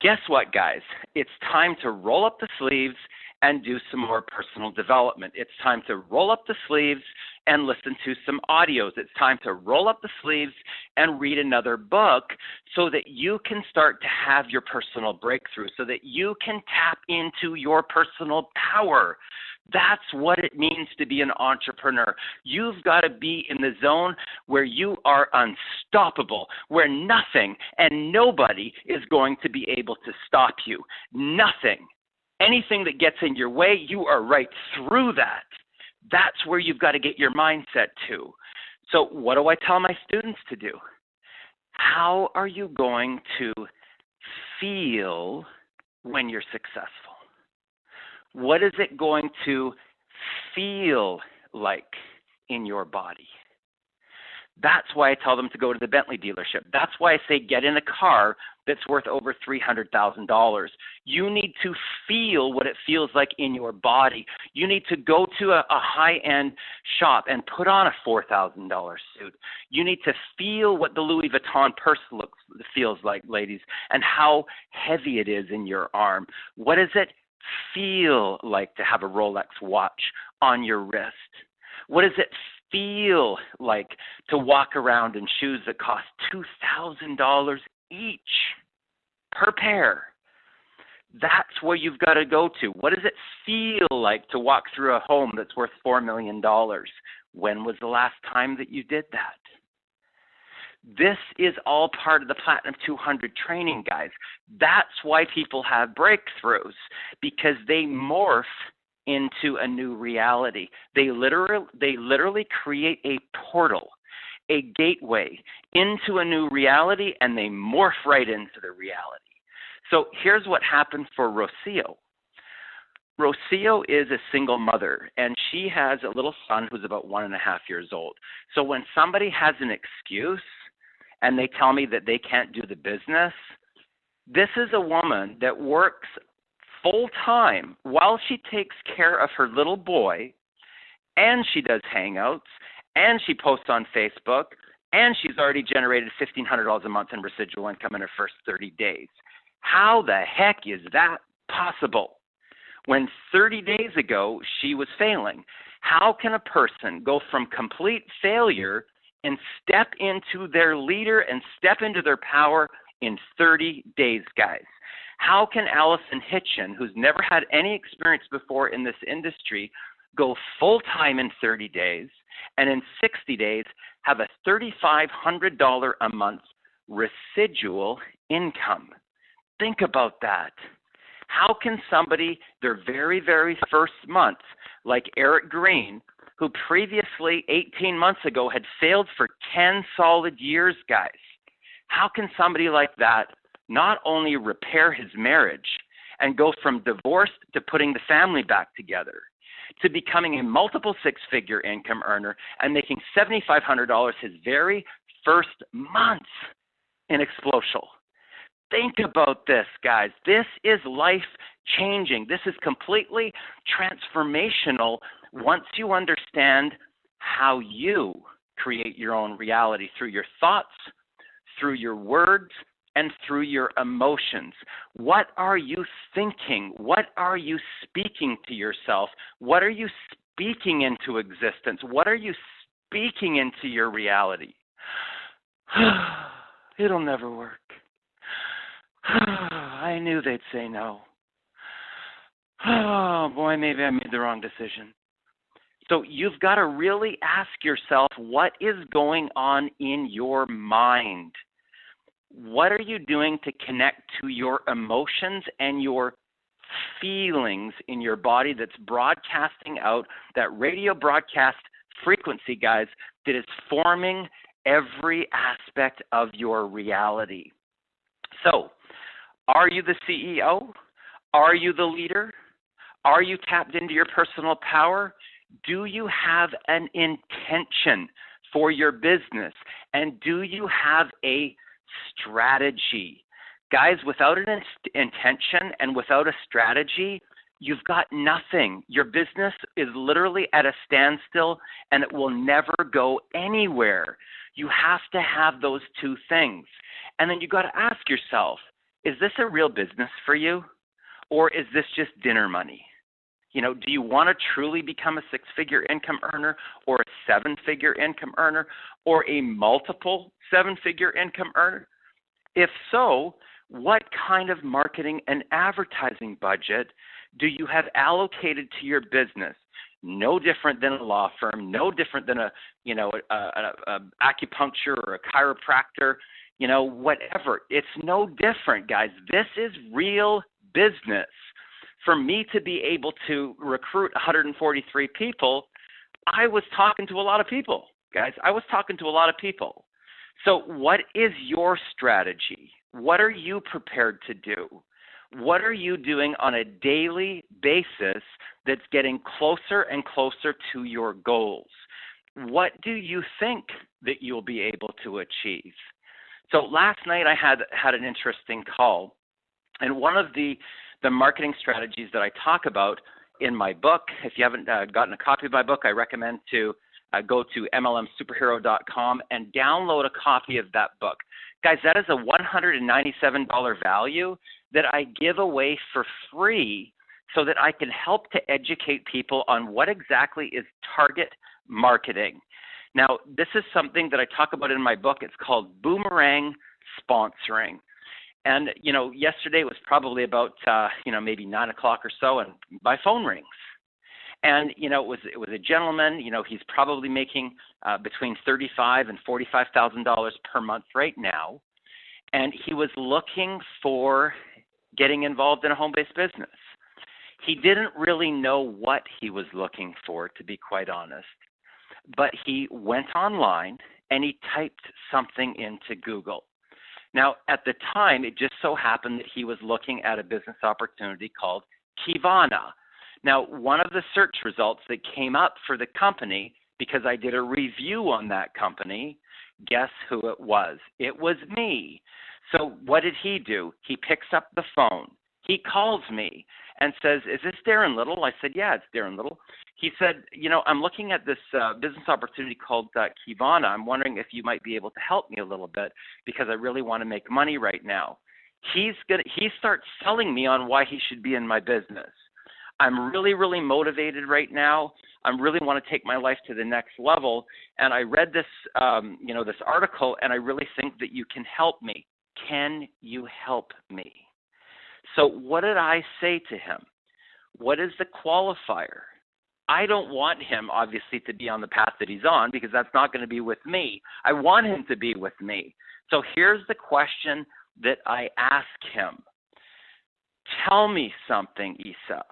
guess what, guys? It's time to roll up the sleeves and do some more personal development. It's time to roll up the sleeves and listen to some audios. It's time to roll up the sleeves and read another book so that you can start to have your personal breakthrough, so that you can tap into your personal power. That's what it means to be an entrepreneur. You've got to be in the zone where you are unstoppable, where nothing and nobody is going to be able to stop you. Nothing. Anything that gets in your way, you are right through that. That's where you've got to get your mindset to. So what do I tell my students to do? How are you going to feel when you're successful? What is it going to feel like in your body? That's why I tell them to go to the Bentley dealership. That's why I say get in a car that's worth over $300,000. You need to feel what it feels like in your body. You need to go to a high-end shop and put on a $4,000 suit. You need to feel what the Louis Vuitton purse feels like, ladies, and how heavy it is in your arm. What does it feel like to have a Rolex watch on your wrist? What does it feel like to walk around in shoes that cost $2,000 each per pair? That's where you've got to go to. What does it feel like to walk through a home that's worth $4 million? When was the last time that you did that? This is all part of the Platinum 200 training, guys. That's why people have breakthroughs, because they morph into a new reality. They literally create a portal, a gateway into a new reality, and they morph right into the reality. So here's what happened for Rocio. Rocio is a single mother, and she has a little son who's about 1.5 years old. So when somebody has an excuse and they tell me that they can't do the business, this is a woman that works full-time while she takes care of her little boy, and she does hangouts, and she posts on Facebook, and she's already generated $1,500 a month in residual income in her first 30 days. How the heck is that possible? When 30 days ago she was failing. How can a person go from complete failure and step into their leader and step into their power in 30 days, guys? How can Allison Hitchin, who's never had any experience before in this industry, go full-time in 30 days and in 60 days have a $3,500 a month residual income? Think about that. How can somebody, their very, very first month, like Eric Green, who previously 18 months ago had failed for 10 solid years, guys, how can somebody like that not only repair his marriage and go from divorced to putting the family back together to becoming a multiple six-figure income earner and making $7,500 his very first month in Explosial? Think about this, guys. This is life-changing. This is completely transformational once you understand how you create your own reality through your thoughts, through your words, and through your emotions. What are you thinking? What are you speaking to yourself? What are you speaking into existence? What are you speaking into your reality? It'll never work. I knew they'd say no. Oh, boy, maybe I made the wrong decision. So you've got to really ask yourself, what is going on in your mind? What are you doing to connect to your emotions and your feelings in your body that's broadcasting out that radio broadcast frequency, guys, that is forming every aspect of your reality? So, are you the CEO? Are you the leader? Are you tapped into your personal power? Do you have an intention for your business? And do you have a strategy? Guys, without an intention and without a strategy, you've got nothing. Your business is literally at a standstill and it will never go anywhere. You have to have those two things. And then you got to ask yourself, is this a real business for you? Or is this just dinner money? You know, do you want to truly become a six-figure income earner or a seven-figure income earner or a multiple seven-figure income earner? If so, what kind of marketing and advertising budget do you have allocated to your business? No different than a law firm, no different than a acupuncture or a chiropractor, you know, whatever. It's no different, guys. This is real business. For me to be able to recruit 143 people, I was talking to a lot of people, guys. I was talking to a lot of people. So what is your strategy? What are you prepared to do? What are you doing on a daily basis that's getting closer and closer to your goals? What do you think that you'll be able to achieve? So last night I had an interesting call, and one of the marketing strategies that I talk about in my book, if you haven't gotten a copy of my book, I recommend to go to mlmsuperhero.com and download a copy of that book. Guys, that is a $197 value that I give away for free so that I can help to educate people on what exactly is target marketing. Now, this is something that I talk about in my book. It's called boomerang sponsoring. And, you know, yesterday was probably about, maybe 9 o'clock or so, and my phone rings. And, you know, it was a gentleman, you know, he's probably making between $35,000 and $45,000 per month right now. And he was looking for getting involved in a home-based business. He didn't really know what he was looking for, to be quite honest. But he went online and he typed something into Google. Now, at the time, it just so happened that he was looking at a business opportunity called Kivana. Now, one of the search results that came up for the company, because I did a review on that company, guess who it was? It was me. So what did he do? He picks up the phone. He calls me and says, "Is this Darren Little?" I said, "Yeah, it's Darren Little." He said, "You know, I'm looking at this business opportunity called Kivana. I'm wondering if you might be able to help me a little bit because I really want to make money right now." He starts selling me on why he should be in my business. I'm really, really motivated right now. I really want to take my life to the next level. And I read this, this article, and I really think that you can help me. Can you help me? So what did I say to him? What is the qualifier? I don't want him, obviously, to be on the path that he's on because that's not going to be with me. I want him to be with me. So here's the question that I ask him. Tell me something, Isa.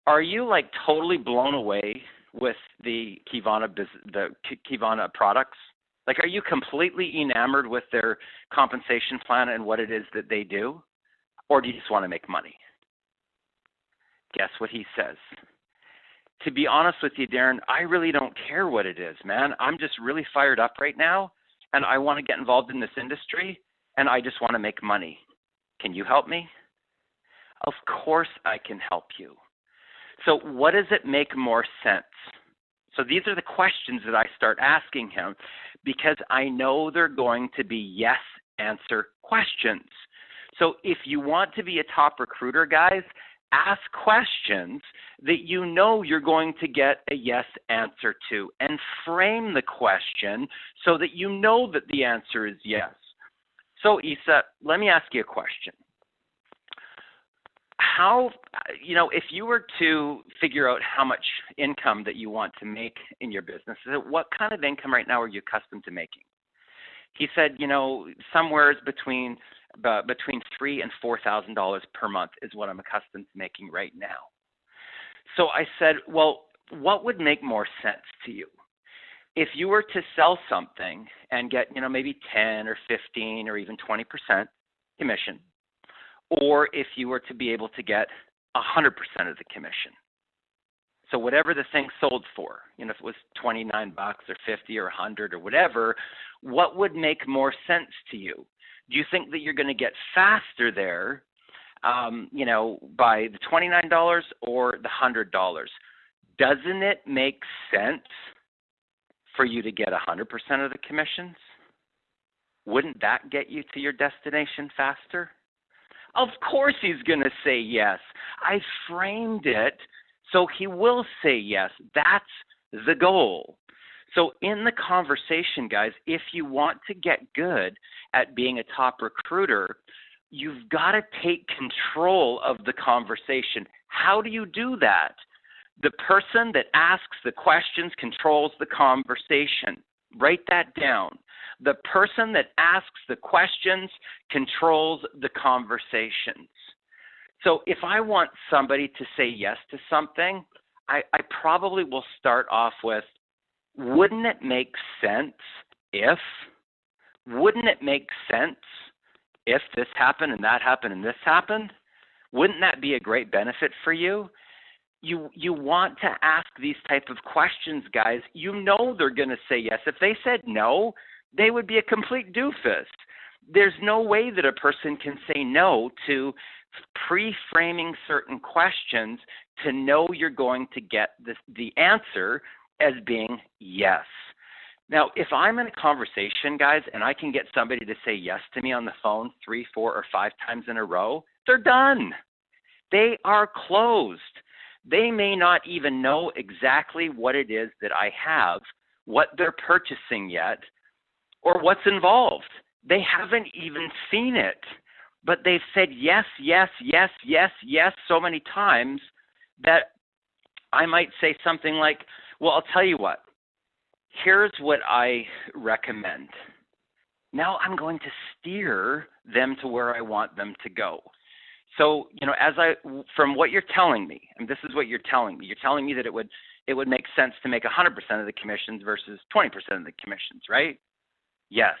Are you like totally blown away with the Kivana products? Like, are you completely enamored with their compensation plan and what it is that they do? Or do you just want to make money? Guess what he says? To be honest with you, Darren, I really don't care what it is, man. I'm just really fired up right now, and I want to get involved in this industry, and I just want to make money. Can you help me? Of course I can help you. So what does it make more sense? So these are the questions that I start asking him because I know they're going to be yes answer questions. So if you want to be a top recruiter, guys, ask questions that you know you're going to get a yes answer to and frame the question so that you know that the answer is yes. So Isa, let me ask you a question. If you were to figure out how much income that you want to make in your business, what kind of income right now are you accustomed to making? He said, somewhere between $3,000 and $4,000 per month is what I'm accustomed to making right now. So I said, well, what would make more sense to you? If you were to sell something and get, maybe 10 or 15 or even 20% commission, or if you were to be able to get 100% of the commission. So whatever the thing sold for, if it was 29 bucks or 50 or 100 or whatever, what would make more sense to you? Do you think that you're going to get faster there, by the $29 or the $100? Doesn't it make sense for you to get 100% of the commissions? Wouldn't that get you to your destination faster? Of course he's going to say yes. I framed it so he will say yes. That's the goal. So in the conversation, guys, if you want to get good at being a top recruiter, you've got to take control of the conversation. How do you do that? The person that asks the questions controls the conversation. Write that down. The person that asks the questions controls the conversations. So if I want somebody to say yes to something, I probably will start off with, wouldn't it make sense if? Wouldn't it make sense if this happened and that happened and this happened? Wouldn't that be a great benefit for you? You want to ask these type of questions, guys. You know they're going to say yes. If they said no, they would be a complete doofus. There's no way that a person can say no to pre-framing certain questions to know you're going to get the answer as being yes. Now, if I'm in a conversation, guys, and I can get somebody to say yes to me on the phone 3, 4, or 5 times in a row, they're done. They are closed. They may not even know exactly what it is that I have, what they're purchasing yet, or what's involved. They haven't even seen it, but they've said yes, yes, yes, yes, yes so many times that I might say something like, well, I'll tell you what. Here's what I recommend. Now I'm going to steer them to where I want them to go. So, from what you're telling me, and this is what you're telling me that it would make sense to make 100% of the commissions versus 20% of the commissions, right? Yes.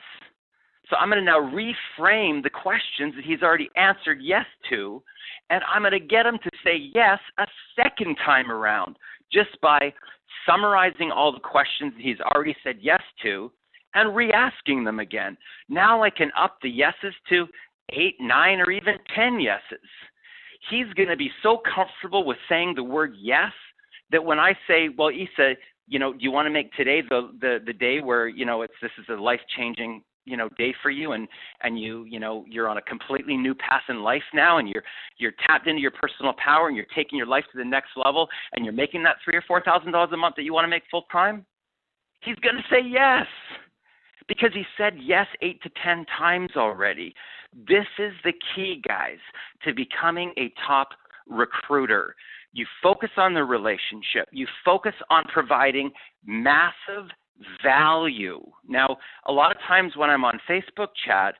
So I'm going to now reframe the questions that he's already answered yes to, and I'm going to get him to say yes a second time around just by summarizing all the questions that he's already said yes to and re-asking them again. Now I can up the yeses to 8, 9, or even 10 yeses. He's going to be so comfortable with saying the word yes that when I say, well, Issa, do you want to make today the day where, this is a life-changing, day for you, and you're on a completely new path in life now, and you're tapped into your personal power, and you're taking your life to the next level, and you're making that $3,000 or $4,000 a month that you want to make full time? He's going to say yes, because he said yes 8 to 10 times already. This is the key, guys, to becoming a top recruiter. You focus on the relationship. You focus on providing massive value. Now, a lot of times when I'm on Facebook chat,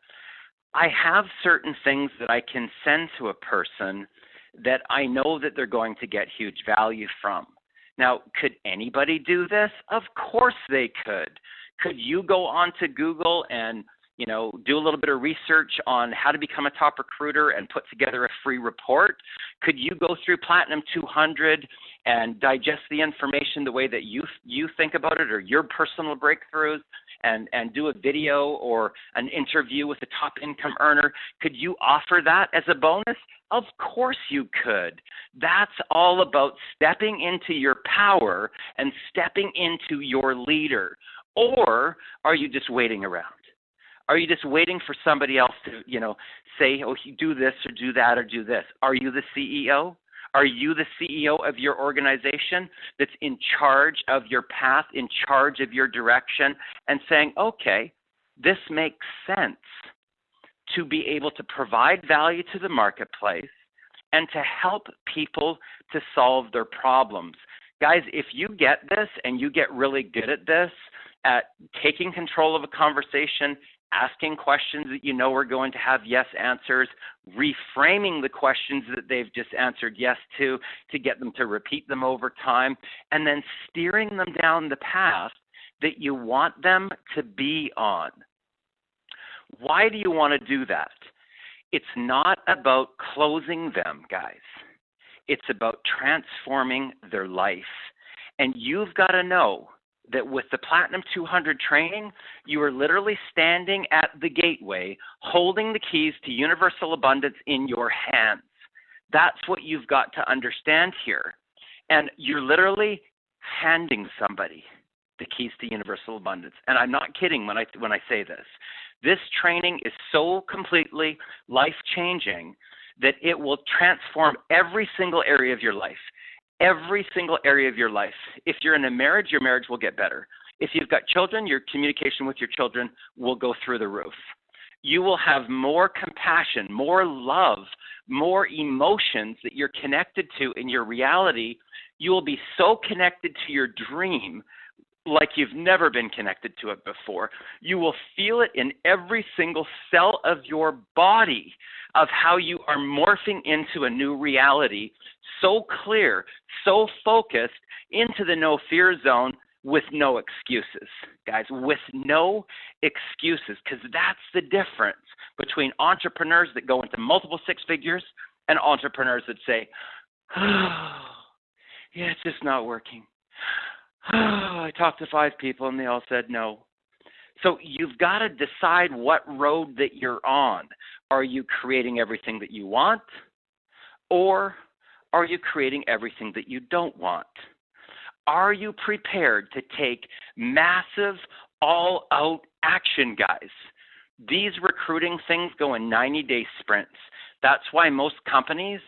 I have certain things that I can send to a person that I know that they're going to get huge value from. Now, could anybody do this? Of course they could. Could you go onto Google and do a little bit of research on how to become a top recruiter and put together a free report? Could you go through Platinum 200 and digest the information the way that you think about it, or your personal breakthroughs, and do a video or an interview with a top income earner? Could you offer that as a bonus? Of course you could. That's all about stepping into your power and stepping into your leader. Or are you just waiting around? Are you just waiting for somebody else to, say, oh, you do this or do that or do this? Are you the CEO? Are you the CEO of your organization that's in charge of your path, in charge of your direction, and saying, okay, this makes sense to be able to provide value to the marketplace and to help people to solve their problems? Guys, if you get this and you get really good at this, at taking control of a conversation, asking questions that you know are going to have yes answers, reframing the questions that they've just answered yes to get them to repeat them over time, and then steering them down the path that you want them to be on. Why do you want to do that? It's not about closing them, guys. It's about transforming their life. And you've got to know that with the Platinum 200 training, you are literally standing at the gateway, holding the keys to universal abundance in your hands. That's what you've got to understand here. And you're literally handing somebody the keys to universal abundance. And I'm not kidding when I say this. This training is so completely life-changing that it will transform every single area of your life. Every single area of your life. If you're in a marriage, your marriage will get better. If you've got children, your communication with your children will go through the roof. You will have more compassion, more love, more emotions that you're connected to in your reality. You will be so connected to your dream like you've never been connected to it before. You will feel it in every single cell of your body of how you are morphing into a new reality, so clear, so focused, into the no fear zone with no excuses, guys, with no excuses, because that's the difference between entrepreneurs that go into multiple six figures and entrepreneurs that say, oh, yeah, it's just not working. I talked to 5 people and they all said no. So you've got to decide what road that you're on. Are you creating everything that you want, or are you creating everything that you don't want? Are you prepared to take massive, all-out action, guys? These recruiting things go in 90-day sprints. That's why most companies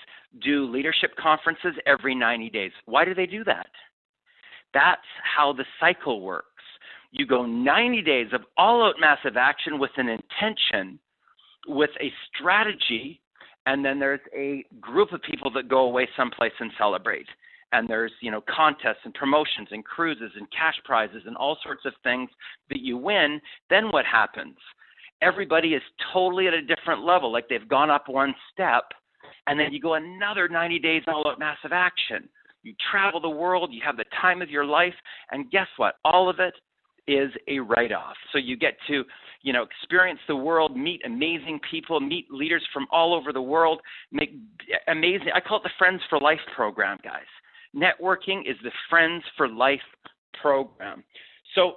do leadership conferences every 90 days. Why do they do that? That's how the cycle works. You go 90 days of all-out massive action with an intention, with a strategy, and then there's a group of people that go away someplace and celebrate. And there's, contests and promotions and cruises and cash prizes and all sorts of things that you win. Then what happens? Everybody is totally at a different level, like they've gone up one step, and then you go another 90 days all-out massive action. You travel the world, you have the time of your life, and guess what? All of it is a write-off. So you get to, experience the world, meet amazing people, meet leaders from all over the world, make amazing, I call it the Friends for Life program, guys. Networking is the Friends for Life program. So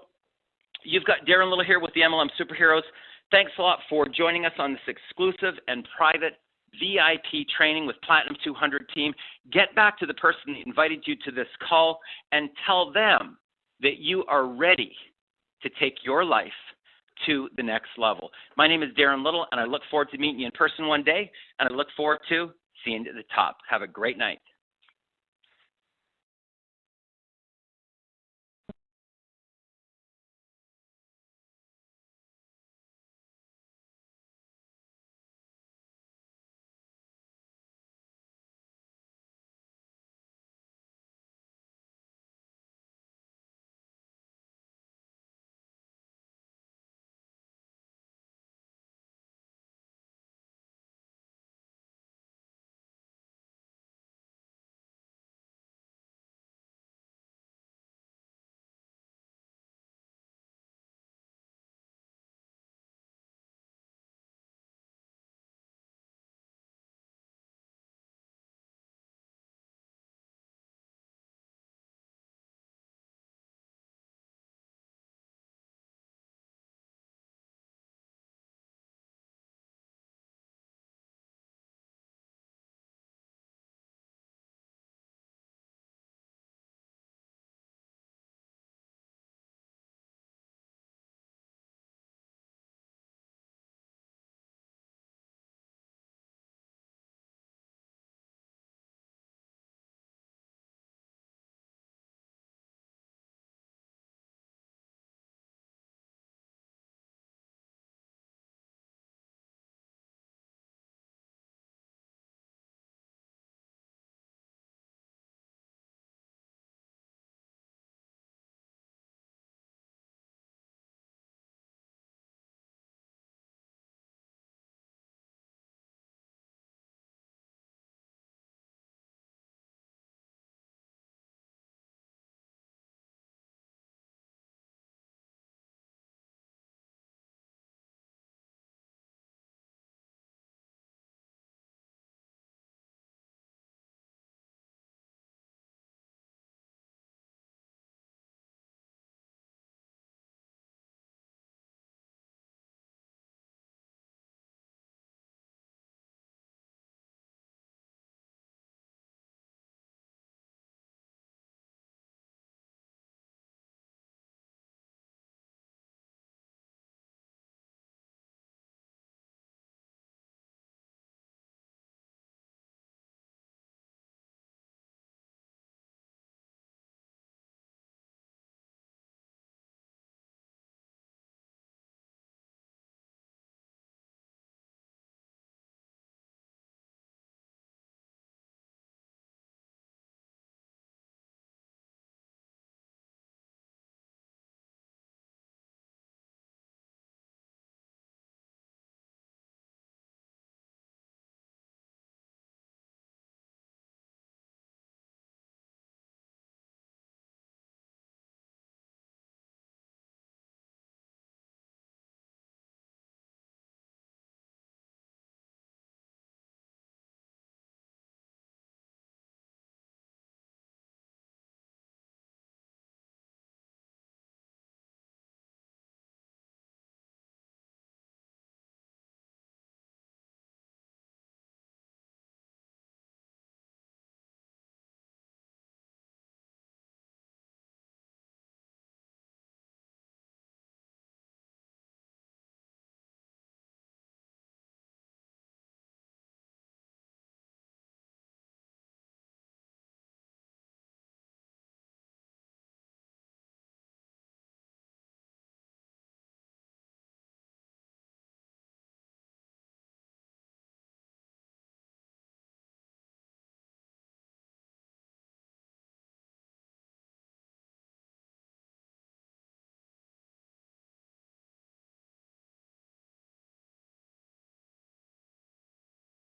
you've got Darren Little here with the MLM Superheroes. Thanks a lot for joining us on this exclusive and private VIP training with Platinum 200 team. Get back to the person that invited you to this call and tell them that you are ready to take your life to the next level. My name is Darren Little, and I look forward to meeting you in person one day, and I look forward to seeing you at the top. Have a great night.